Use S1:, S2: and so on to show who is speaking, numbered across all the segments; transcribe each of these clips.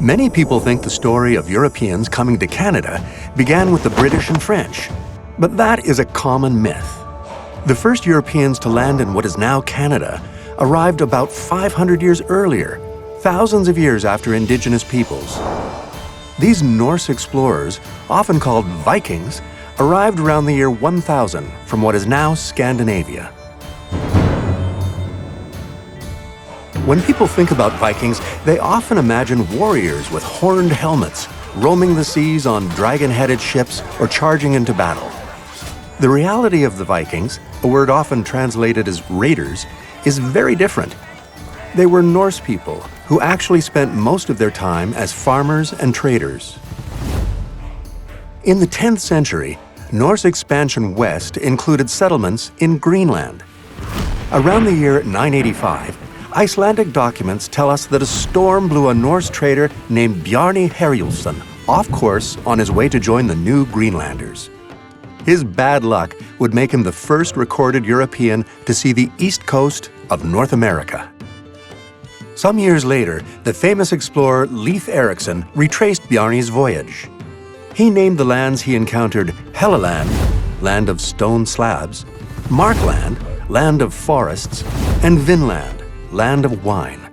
S1: Many people think the story of Europeans coming to Canada began with the British and French, but that is a common myth. The first Europeans to land in what is now Canada arrived about 500 years earlier, thousands of years after Indigenous peoples. These Norse explorers, often called Vikings, arrived around the year 1000 from what is now Scandinavia. When people think about Vikings, they often imagine warriors with horned helmets, roaming the seas on dragon-headed ships or charging into battle. The reality of the Vikings, a word often translated as raiders, is very different. They were Norse people who actually spent most of their time as farmers and traders. In the 10th century, Norse expansion west included settlements in Greenland. Around the year 985, Icelandic documents tell us that a storm blew a Norse trader named Bjarni Herjulfsson off course on his way to join the new Greenlanders. His bad luck would make him the first recorded European to see the east coast of North America. Some years later, the famous explorer Leif Erickson retraced Bjarni's voyage. He named the lands he encountered Helleland, land of stone slabs, Markland, land of forests, and Vinland, land of wine.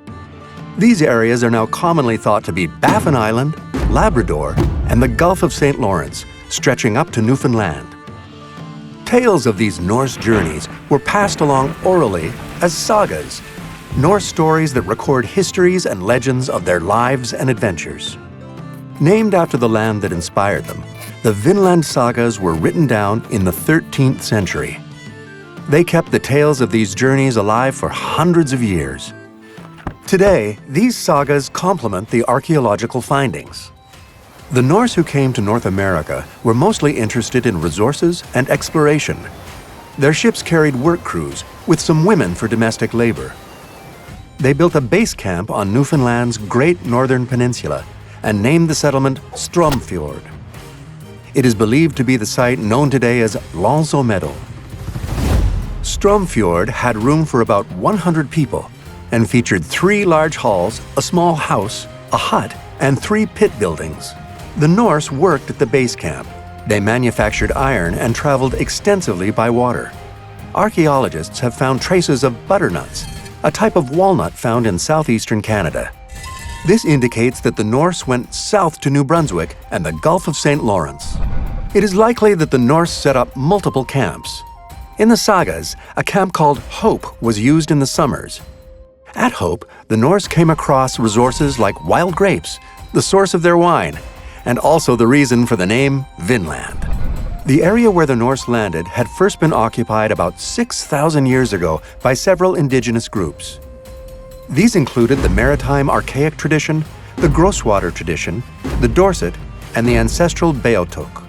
S1: These areas are now commonly thought to be Baffin Island, Labrador, and the Gulf of St. Lawrence, stretching up to Newfoundland. Tales of these Norse journeys were passed along orally as sagas, Norse stories that record histories and legends of their lives and adventures. Named after the land that inspired them, the Vinland sagas were written down in the 13th century. They kept the tales of these journeys alive for hundreds of years. Today, these sagas complement the archaeological findings. The Norse who came to North America were mostly interested in resources and exploration. Their ships carried work crews, with some women for domestic labor. They built a base camp on Newfoundland's Great Northern Peninsula and named the settlement Stromfjord. It is believed to be the site known today as Meadows. Stromfjord had room for about 100 people and featured 3 large halls, a small house, a hut, and 3 pit buildings. The Norse worked at the base camp. They manufactured iron and traveled extensively by water. Archaeologists have found traces of butternuts, a type of walnut found in southeastern Canada. This indicates that the Norse went south to New Brunswick and the Gulf of St. Lawrence. It is likely that the Norse set up multiple camps. In the sagas, a camp called Hope was used in the summers. At Hope, the Norse came across resources like wild grapes, the source of their wine, and also the reason for the name Vinland. The area where the Norse landed had first been occupied about 6,000 years ago by several indigenous groups. These included the maritime archaic tradition, the Grosswater tradition, the Dorset, and the ancestral Beothuk.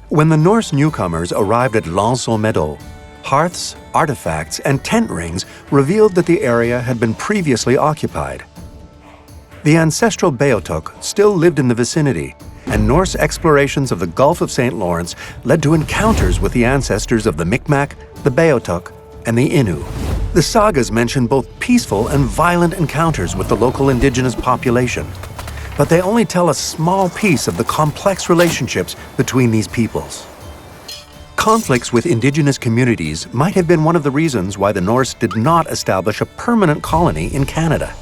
S1: When the Norse newcomers arrived at Meadows, hearths, artifacts, and tent rings revealed that the area had been previously occupied. The ancestral Beothuk still lived in the vicinity, and Norse explorations of the Gulf of St. Lawrence led to encounters with the ancestors of the Micmac, the Beothuk, and the Innu. The sagas mention both peaceful and violent encounters with the local indigenous population, but they only tell a small piece of the complex relationships between these peoples. Conflicts with indigenous communities might have been one of the reasons why the Norse did not establish a permanent colony in Canada.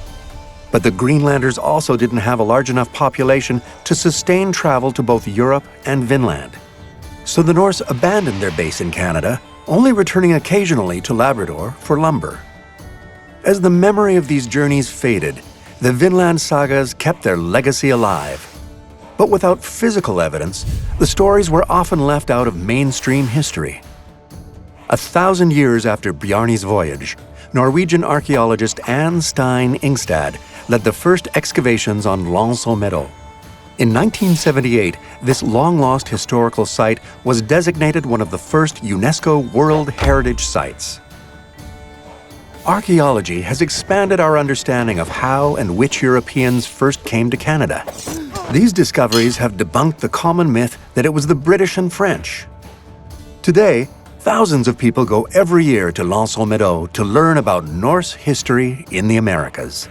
S1: But the Greenlanders also didn't have a large enough population to sustain travel to both Europe and Vinland. So the Norse abandoned their base in Canada, only returning occasionally to Labrador for lumber. As the memory of these journeys faded, the Vinland sagas kept their legacy alive. But without physical evidence, the stories were often left out of mainstream history. 1,000 years after Bjarni's voyage, Norwegian archaeologist Anne Stein Ingstad led the first excavations on Meadows. In 1978, this long-lost historical site was designated one of the first UNESCO World Heritage Sites. Archaeology has expanded our understanding of how and which Europeans first came to Canada. These discoveries have debunked the common myth that it was the British and French. Today, thousands of people go every year to Meadows to learn about Norse history in the Americas.